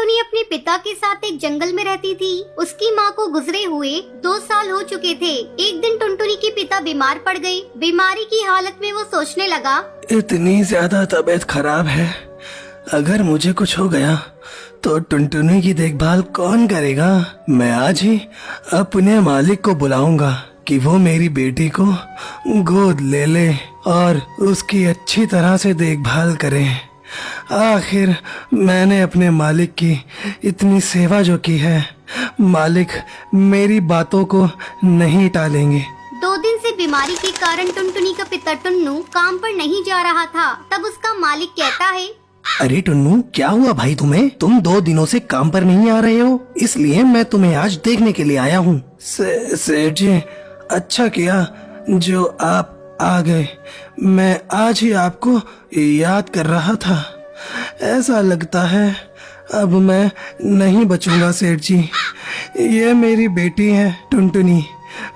टुनटुनी अपने पिता के साथ एक जंगल में रहती थी। उसकी माँ को गुजरे हुए 2 साल हो चुके थे। एक दिन टुनटुनी के पिता बीमार पड़ गए। बीमारी की हालत में वो सोचने लगा, इतनी ज्यादा तबीयत खराब है, अगर मुझे कुछ हो गया तो टुनटुनी की देखभाल कौन करेगा। मैं आज ही अपने मालिक को बुलाऊंगा कि वो मेरी बेटी को गोद ले ले और उसकी अच्छी तरह से देखभाल करे। आखिर मैंने अपने मालिक की इतनी सेवा जो की है, मालिक मेरी बातों को नहीं टालेंगे। 2 दिन से बीमारी के कारण टुनटुनी का पिता टुन्नू काम पर नहीं जा रहा था। तब उसका मालिक कहता है, अरे टुन्नू, क्या हुआ भाई तुम्हें? तुम 2 दिनों से काम पर नहीं आ रहे हो, इसलिए मैं तुम्हें आज देखने के लिए आया हूँ। सेठ जी, अच्छा किया जो आप आ गए। मैं आज ही आपको याद कर रहा था। ऐसा लगता है अब मैं नहीं बचूंगा सेठ जी। ये मेरी बेटी है टुनटुनी।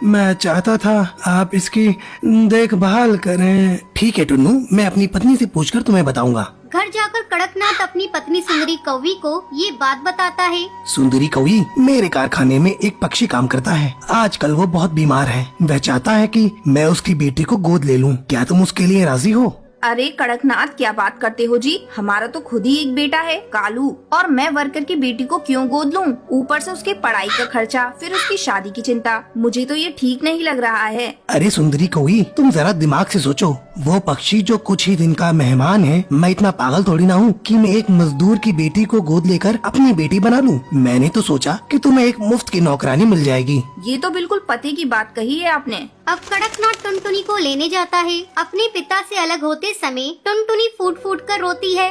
मैं चाहता था आप इसकी देखभाल करें। ठीक है टुन्नू, मैं अपनी पत्नी से पूछकर तुम्हें बताऊंगा। घर जाकर कड़कनाथ अपनी पत्नी सुंदरी कौवी को ये बात बताता है। सुंदरी कौवी, मेरे कारखाने में एक पक्षी काम करता है। आजकल वो बहुत बीमार है। वह चाहता है कि मैं उसकी बेटी को गोद ले लूं। क्या तुम उसके लिए राजी हो? अरे कड़कनाथ, क्या बात करते हो जी? हमारा तो खुद ही एक बेटा है कालू, और मैं वर्कर की बेटी को क्यों गोद लूं? ऊपर से उसके पढ़ाई का खर्चा, फिर उसकी शादी की चिंता। मुझे तो ये ठीक नहीं लग रहा है। अरे सुंदरी कौवी, तुम जरा दिमाग से सोचो। वो पक्षी जो कुछ ही दिन का मेहमान है, मैं इतना पागल थोड़ी ना हूँ कि मैं एक मजदूर की बेटी को गोद लेकर अपनी बेटी बना लूं। मैंने तो सोचा कि तुम्हें एक मुफ्त की नौकरानी मिल जाएगी। ये तो बिल्कुल पते की बात कही है आपने। अब कड़कनाथ टुनटुनी को लेने जाता है। अपने पिता से अलग होते समय टुनटुनी फूट फूट कर रोती है।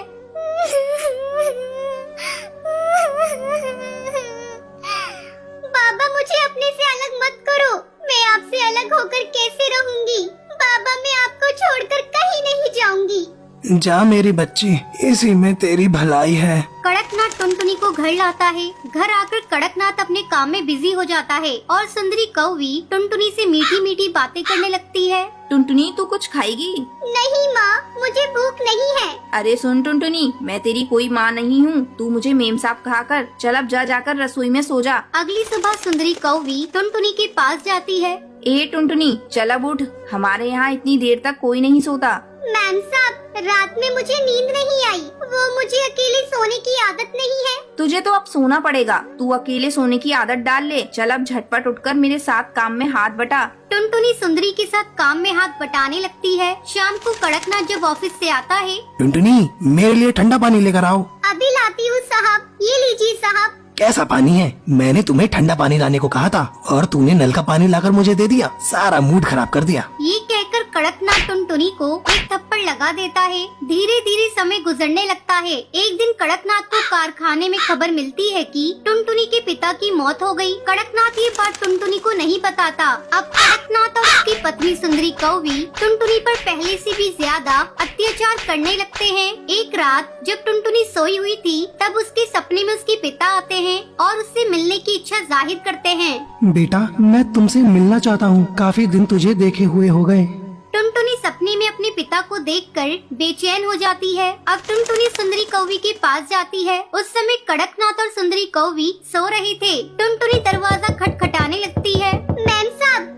बाबा, मुझे अपने से अलग मत करो। मैं आपसे अलग होकर कैसे रहूंगी? बाबा, मैं आपको छोड़कर कहीं नहीं जाऊंगी। जा मेरी बच्ची, इसी में तेरी भलाई है। कड़कनाथ टुनटुनी को घर लाता है। घर आकर कड़कनाथ अपने काम में बिजी हो जाता है और सुंदरी कौवी टुनटुनी से मीठी मीठी बातें करने लगती है। टुनटुनी, तू कुछ खाएगी? नहीं माँ, मुझे भूख नहीं है। अरे सुन टुनटुनी, मैं तेरी कोई माँ नहीं हूँ। तू मुझे मेम साहब कहा कर। चल अब जा जाकर रसोई में सो जा। अगली सुबह सुंदरी कौवी टुनटुनी के पास जाती है। ए टुनटुनी, चल अब उठ। हमारे यहाँ इतनी देर तक कोई नहीं सोता। मैम साहब, रात में मुझे नींद नहीं आई। वो मुझे अकेले सोने की आदत नहीं है। तुझे तो अब सोना पड़ेगा। तू अकेले सोने की आदत डाल ले। चल अब झटपट उठकर मेरे साथ काम में हाथ बटा। टुनटुनी सुंदरी के साथ काम में हाथ बटाने लगती है। शाम को कड़कनाथ जब ऑफिस से आता है, टुनटुनी, मेरे लिए ठंडा पानी लेकर आओ। अभी लाती हूँ साहब। ये लीजिए साहब। कैसा पानी है? मैंने तुम्हें ठंडा पानी लाने को कहा था और तूने नल का पानी लाकर मुझे दे दिया। सारा मूड खराब कर दिया। ये कहकर कड़कनाथ टुनटुनी को एक थप्पड़ लगा देता है। धीरे धीरे समय गुजरने लगता है। एक दिन कड़कनाथ को कारखाने में खबर मिलती है कि टुनटुनी के पिता की मौत हो गई। कड़कनाथ ये बात टुनटुनी को नहीं बताता। अब कड़कनाथ और उसकी पत्नी सुंदरी कौवी टुनटुनी पर पहले से भी ज्यादा अत्याचार करने लगते हैं। एक रात जब टुनटुनी सोई हुई थी, तब उसके सपने में उसके पिता आते हैं और उससे मिलने की इच्छा जाहिर करते हैं। बेटा, मैं तुमसे मिलना चाहता हूँ। काफी दिन तुझे देखे हुए हो गए। टुनटुनी सपने में अपने पिता को देखकर बेचैन हो जाती है। अब टुनटुनी सुंदरी कौवी के पास जाती है। उस समय कड़कनाथ और सुंदरी कौवी सो रहे थे। टुनटुनी दरवाजा खटखटाने लगती है। मैम साहब,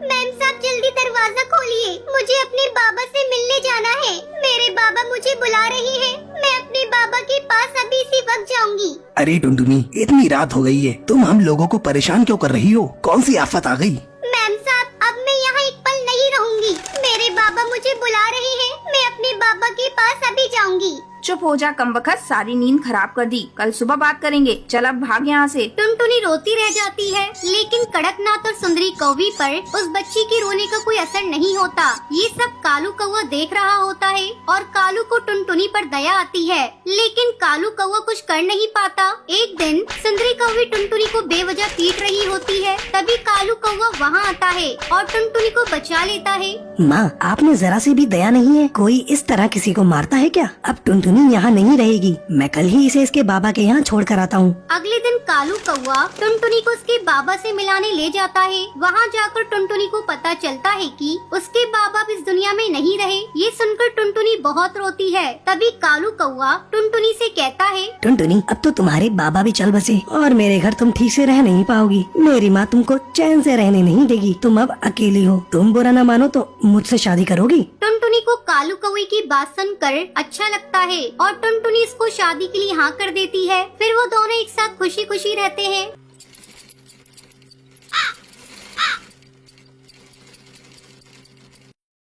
जल्दी दरवाजा खोलिए। मुझे अपने बाबा से मिलने जाना है। मेरे बाबा मुझे बुला रहे हैं। मैं अपने बाबा के पास अभी इसी वक्त जाऊंगी। अरे टुनटुनी, इतनी रात हो गई है, तुम हम लोगों को परेशान क्यों कर रही हो? कौन सी आफत आ गई? मैम साहब, अब मैं यहाँ एक पल नहीं रहूंगी। मेरे बाबा मुझे बुला रहे हैं। मैं अपने बाबा के पास अभी जाऊंगी। चुप हो जा कमबख्त, सारी नींद खराब कर दी। कल सुबह बात करेंगे। चल अब भाग यहाँ से। टुनटुनी रोती रह जाती है, लेकिन कड़कनाथ और सुंदरी कौवी पर उस बच्ची के रोने का कोई असर नहीं होता। ये सब कालू कौवा देख रहा होता है और कालू को टुनटुनी पर दया आती है, लेकिन कालू कौवा कुछ कर नहीं पाता। एक दिन सुंदरी कौवी टुनटुनी को बेवजह पीट रही होती है। तभी कालू कौवा वहाँ आता है और टुनटुनी को बचा लेता है। माँ, आप में जरा सी भी दया नहीं है। कोई इस तरह किसी को मारता है क्या? अब टुनटुनी टुनटुनी यहाँ नहीं रहेगी, मैं कल ही इसे इसके बाबा के यहाँ छोड़ कर आता हूँ। अगले दिन कालू कौआ टुनटुनी को उसके बाबा से मिलाने ले जाता है। वहाँ जाकर टुनटुनी को पता चलता है कि उसके बाबा अब इस दुनिया में नहीं रहे। ये सुनकर टुनटुनी बहुत रोती है। तभी कालू कौआ टुनटुनी से कहता है, टुनटुनी, अब तो तुम्हारे बाबा भी चल बसे और मेरे घर तुम ठीक से रह नहीं पाओगी। मेरी माँ तुमको चैन से रहने नहीं देगी। तुम अब अकेली हो। तुम बुरा न मानो तो मुझसे शादी करोगी? टुनटुनी को कालू कौवे की बात सुनकर अच्छा लगता है और टुनटुनी इसको शादी के लिए हाँ कर देती है। फिर वो दोनों एक साथ खुशी खुशी रहते हैं।